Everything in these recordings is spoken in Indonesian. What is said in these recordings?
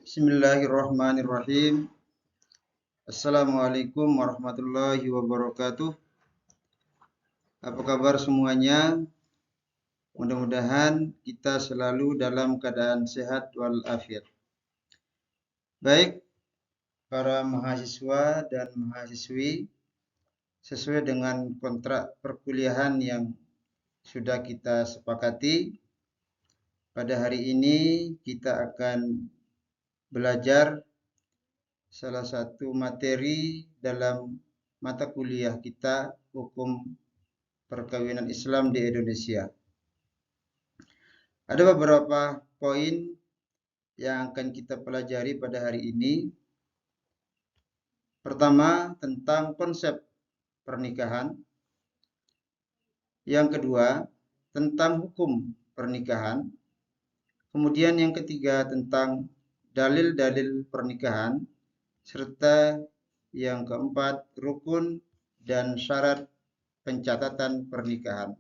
Bismillahirrahmanirrahim. Assalamualaikum warahmatullahi wabarakatuh. Apa kabar semuanya? Mudah-mudahan kita selalu dalam keadaan sehat walafiat. Baik, para mahasiswa dan mahasiswi, sesuai dengan kontrak perkuliahan yang sudah kita sepakati, pada hari ini kita akan belajar salah satu materi dalam mata kuliah kita, hukum perkawinan Islam di Indonesia. Ada beberapa poin yang akan kita pelajari pada hari ini. Pertama, tentang konsep pernikahan. Yang kedua, tentang hukum pernikahan. Kemudian yang ketiga, tentang dalil-dalil pernikahan. Serta yang keempat, rukun dan syarat pencatatan pernikahan.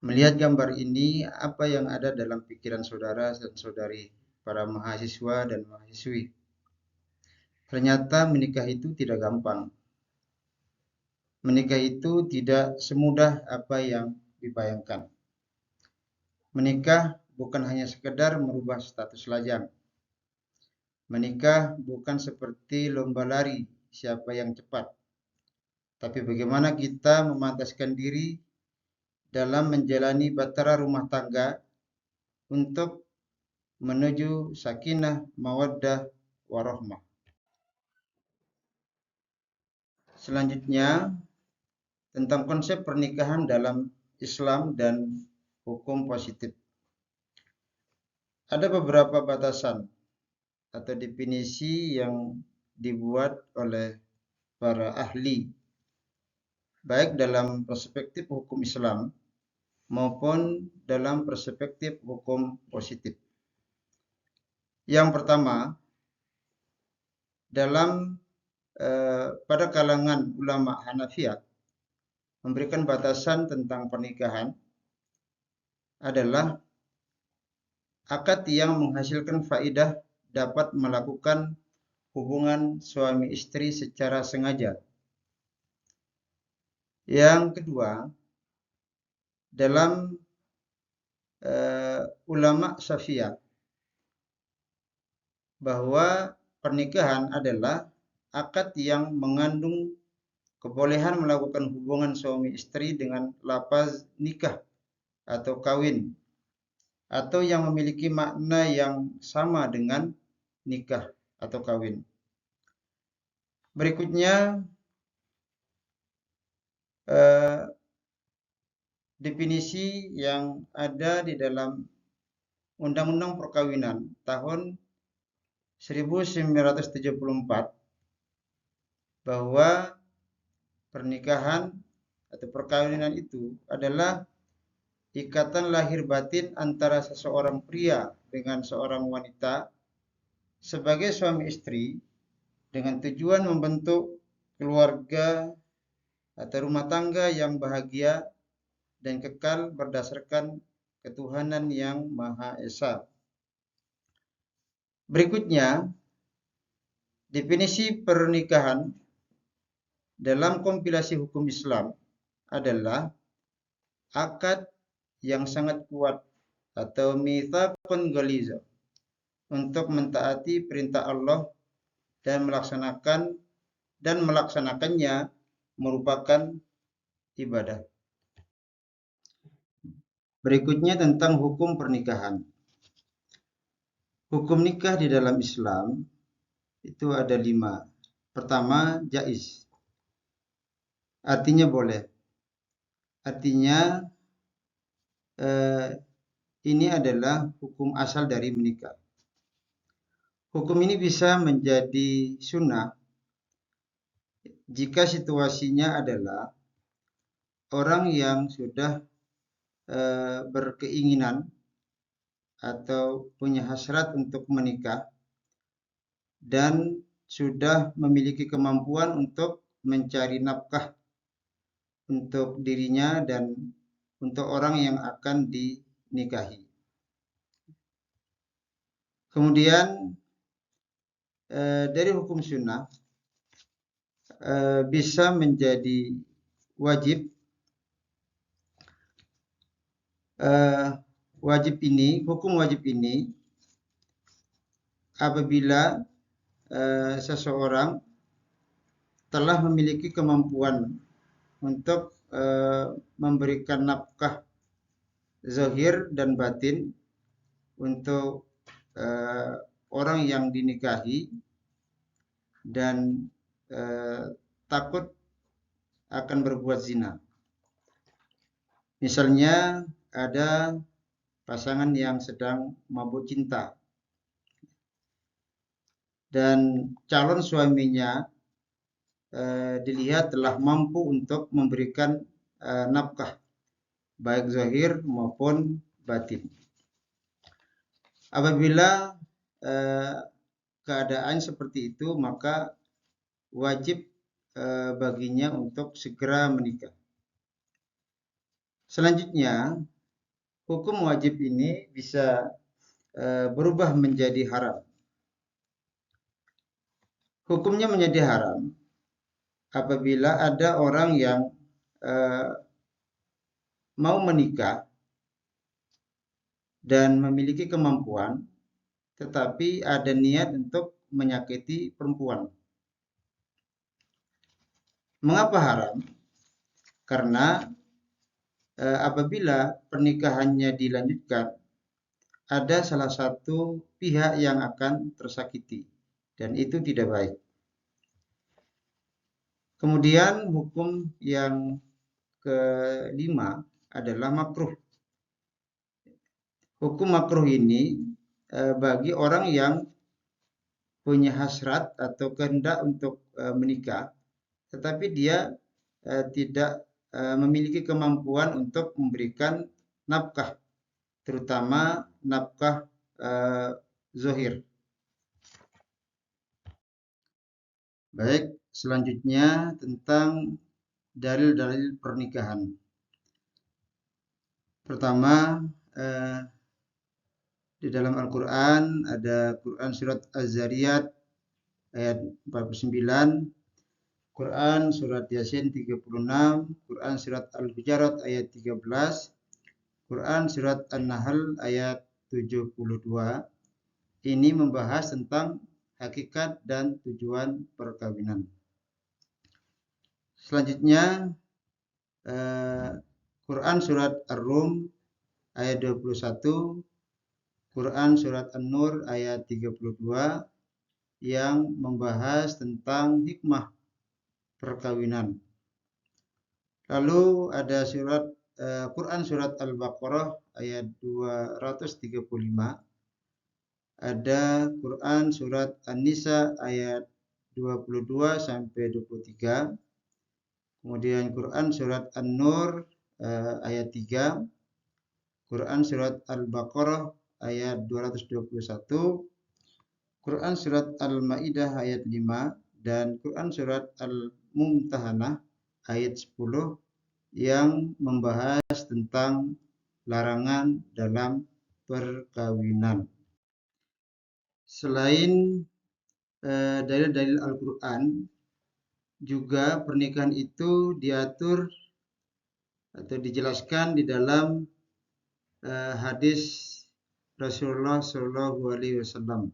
Melihat gambar ini, apa yang ada dalam pikiran saudara dan saudari, para mahasiswa dan mahasiswi? Ternyata menikah itu tidak gampang. Menikah itu tidak semudah apa yang dibayangkan. Menikah bukan hanya sekedar merubah status lajang. Menikah bukan seperti lomba lari siapa yang cepat. Tapi bagaimana kita memantaskan diri dalam menjalani batara rumah tangga untuk menuju sakinah, mawaddah, warahmah. Selanjutnya, tentang konsep pernikahan dalam Islam dan hukum positif. Ada beberapa batasan atau definisi yang dibuat oleh para ahli, baik dalam perspektif hukum Islam maupun dalam perspektif hukum positif. Yang pertama, pada kalangan ulama Hanafiyah memberikan batasan tentang pernikahan adalah akad yang menghasilkan faidah dapat melakukan hubungan suami istri secara sengaja. Yang kedua, dalam ulama Syafi'iyah, bahwa pernikahan adalah akad yang mengandung kebolehan melakukan hubungan suami istri dengan lafaz nikah atau kawin, atau yang memiliki makna yang sama dengan nikah atau kawin. Berikutnya, definisi yang ada di dalam Undang-Undang Perkawinan tahun 1974, bahwa pernikahan atau perkawinan itu adalah ikatan lahir batin antara seseorang pria dengan seorang wanita sebagai suami istri dengan tujuan membentuk keluarga atau rumah tangga yang bahagia dan kekal berdasarkan ketuhanan yang Maha Esa. Berikutnya, definisi pernikahan dalam kompilasi hukum Islam adalah akad yang sangat kuat atau mitsaqun ghaliza untuk mentaati perintah Allah dan melaksanakannya merupakan ibadah. Berikutnya tentang hukum pernikahan. Hukum nikah di dalam Islam itu ada 5. Pertama, jaiz. Artinya boleh. Artinya ini adalah hukum asal dari menikah. Hukum ini bisa menjadi sunnah jika situasinya adalah orang yang sudah berkeinginan atau punya hasrat untuk menikah dan sudah memiliki kemampuan untuk mencari nafkah untuk dirinya dan untuk orang yang akan dinikahi. Kemudian dari hukum sunnah bisa menjadi wajib. Hukum wajib ini apabila seseorang telah memiliki kemampuan untuk memberikan nafkah zahir dan batin untuk orang yang dinikahi dan takut akan berbuat zina. Misalnya ada pasangan yang sedang mabuk cinta dan calon suaminya dilihat telah mampu untuk memberikan nafkah baik zahir maupun batin. Apabila keadaan seperti itu, maka wajib baginya untuk segera menikah. Selanjutnya, hukum wajib ini bisa berubah menjadi haram. Hukumnya menjadi haram apabila ada orang yang mau menikah dan memiliki kemampuan, tetapi ada niat untuk menyakiti perempuan. Mengapa haram? Karena apabila pernikahannya dilanjutkan, ada salah satu pihak yang akan tersakiti, dan itu tidak baik. Kemudian hukum yang kelima adalah makruh. Hukum makruh ini bagi orang yang punya hasrat atau kehendak untuk menikah, tetapi dia tidak memiliki kemampuan untuk memberikan nafkah, terutama nafkah zahir. Baik, selanjutnya tentang dalil-dalil pernikahan. Pertama, di dalam Al-Quran ada Quran surat Az-Zariyat ayat 49, Quran surat Yasin 36, Quran surat Al-Hujarat ayat 13, Quran surat An-Nahl ayat 72. Ini membahas tentang hakikat dan tujuan perkawinan. Selanjutnya Quran surat Ar-Rum ayat 21, Quran surat An-Nur ayat 32 yang membahas tentang hikmah perkawinan. Lalu ada Quran surat Al-Baqarah ayat 235. Ada Quran surat An-Nisa ayat 22 sampai 23. Kemudian Quran surat An-Nur ayat 3. Quran surat Al-Baqarah ayat 221. Quran surat Al-Maidah ayat 5 dan Quran surat Al-Mumtahanah ayat 10 yang membahas tentang larangan dalam perkawinan. Selain dalil-dalil Al-Quran, juga pernikahan itu diatur atau dijelaskan di dalam hadis Rasulullah Shallallahu Alaihi Wasallam.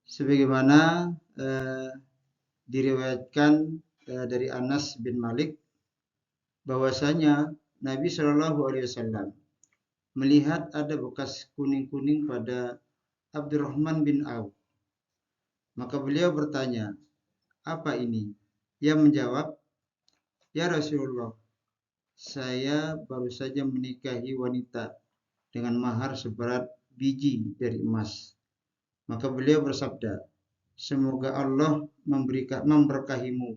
Sebagaimana diriwayatkan dari Anas bin Malik bahwasanya Nabi Shallallahu Alaihi Wasallam melihat ada bekas kuning-kuning pada Abdurrahman bin Auf. Maka beliau bertanya, apa ini? Ia menjawab, ya Rasulullah, saya baru saja menikahi wanita dengan mahar seberat biji dari emas. Maka beliau bersabda, semoga Allah memberkahimu.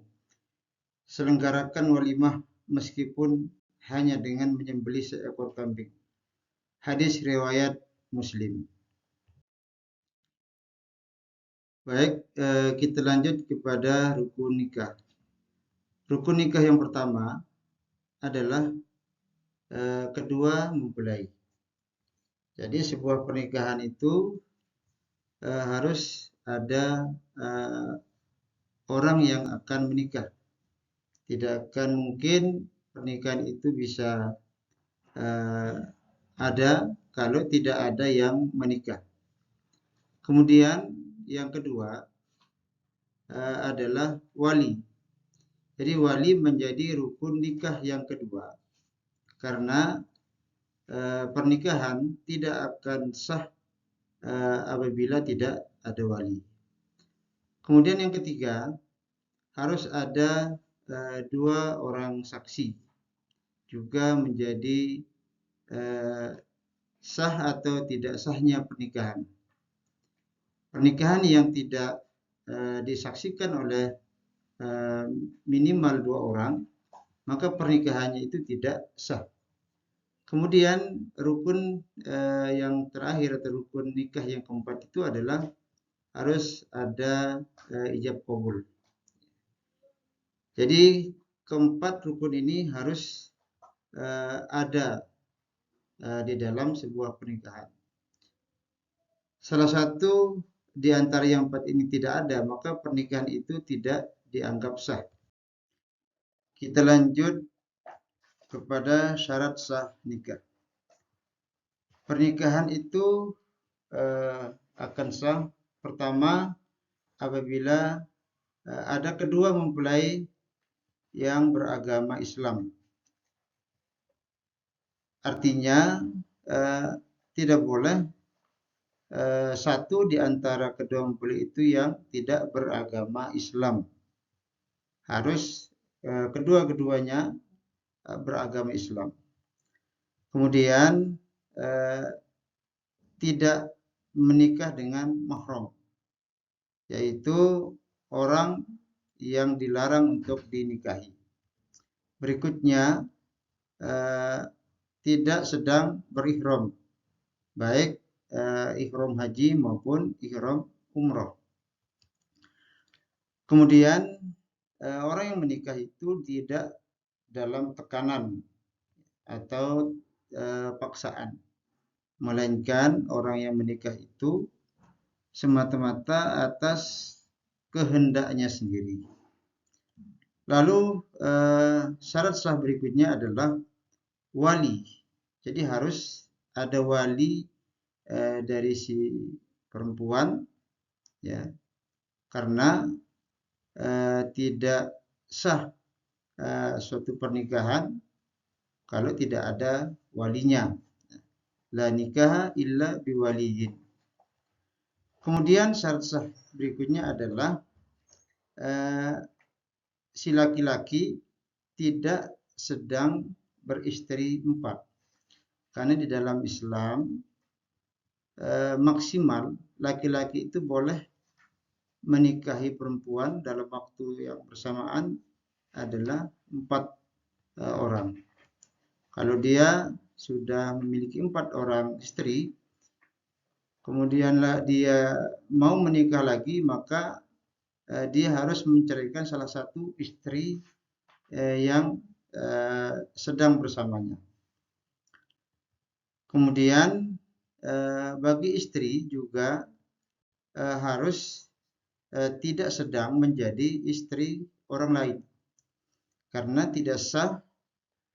Selenggarakan walimah meskipun hanya dengan menyembelih seekor kambing. Hadis riwayat Muslim. Baik, kita lanjut kepada rukun nikah. Rukun nikah yang pertama adalah kedua mempelai. Jadi sebuah pernikahan itu harus ada orang yang akan menikah. Tidak akan mungkin pernikahan itu bisa ada kalau tidak ada yang menikah. Kemudian yang kedua adalah wali. Jadi wali menjadi rukun nikah yang kedua. Karena pernikahan tidak akan sah apabila tidak ada wali. Kemudian yang ketiga, harus ada dua orang saksi juga menjadi sah atau tidak sahnya pernikahan. Pernikahan yang tidak disaksikan oleh minimal dua orang, maka pernikahannya itu tidak sah. Kemudian rukun yang terakhir atau rukun nikah yang keempat itu adalah harus ada ijab qabul. Jadi keempat rukun ini harus ada di dalam sebuah pernikahan. Salah satu di antara yang empat ini tidak ada, maka pernikahan itu tidak dianggap sah. Kita lanjut kepada syarat sah nikah. Pernikahan itu akan sah pertama apabila ada kedua mempelai yang beragama Islam. Artinya tidak boleh satu di antara kedua mempelai itu yang tidak beragama Islam. Harus kedua-keduanya beragama Islam. Kemudian tidak menikah dengan mahram, yaitu orang yang dilarang untuk dinikahi. Berikutnya tidak sedang berihram, baik ihram haji maupun ihram umroh. Kemudian orang yang menikah itu tidak dalam tekanan atau paksaan, melainkan orang yang menikah itu semata-mata atas kehendaknya sendiri. Lalu syarat sah berikutnya adalah wali. Jadi harus ada wali dari si perempuan, ya, karena tidak sah suatu pernikahan kalau tidak ada walinya. La nikah illa biwaliyin. Kemudian syarat sah berikutnya adalah si laki-laki tidak sedang beristri 4. Karena di dalam Islam maksimal laki-laki itu boleh menikahi perempuan dalam waktu yang bersamaan adalah 4 orang. Kalau dia sudah memiliki 4 orang istri, kemudian dia mau menikah lagi, maka dia harus menceraikan salah satu istri yang sedang bersamanya. Kemudian bagi istri juga harus tidak sedang menjadi istri orang lain, karena tidak sah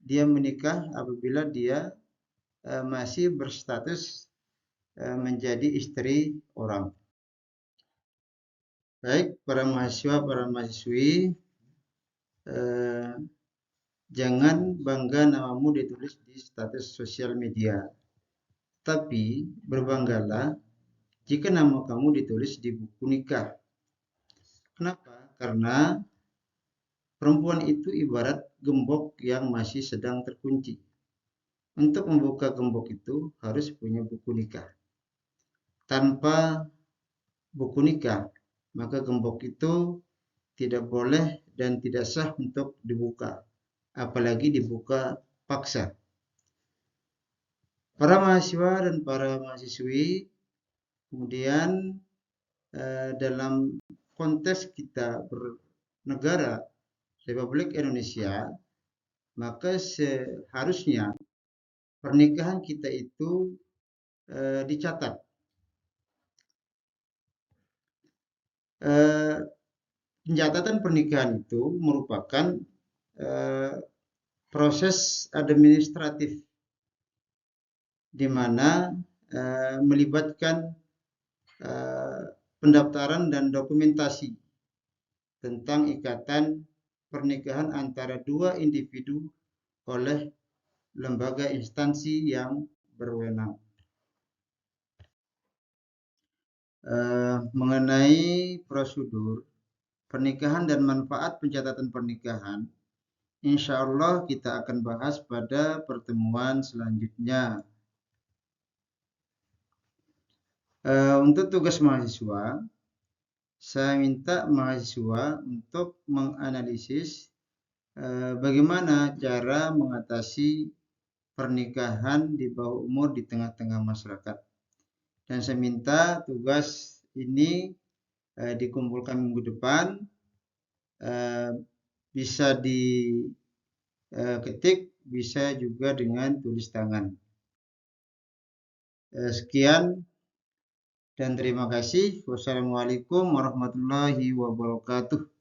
dia menikah apabila dia masih berstatus menjadi istri orang. Baik, para mahasiswa, para mahasiswi, jangan bangga namamu ditulis di status sosial media, tapi berbanggalah jika nama kamu ditulis di buku nikah. Kenapa? Karena perempuan itu ibarat gembok yang masih sedang terkunci. Untuk membuka gembok itu harus punya buku nikah. Tanpa buku nikah, maka gembok itu tidak boleh dan tidak sah untuk dibuka, apalagi dibuka paksa. Para mahasiswa dan para mahasiswi, kemudian dalam konteks kita bernegara Republik Indonesia, maka seharusnya pernikahan kita itu dicatat. Pencatatan pernikahan itu merupakan proses administratif di mana melibatkan pendaftaran dan dokumentasi tentang ikatan pernikahan antara dua individu oleh lembaga instansi yang berwenang. Mengenai prosedur pernikahan dan manfaat pencatatan pernikahan, insya Allah kita akan bahas pada pertemuan selanjutnya. Untuk tugas mahasiswa, saya minta mahasiswa untuk menganalisis bagaimana cara mengatasi pernikahan di bawah umur di tengah-tengah masyarakat. Dan saya minta tugas ini dikumpulkan minggu depan, bisa diketik, bisa juga dengan tulis tangan. Sekian dan terima kasih. Wassalamualaikum warahmatullahi wabarakatuh.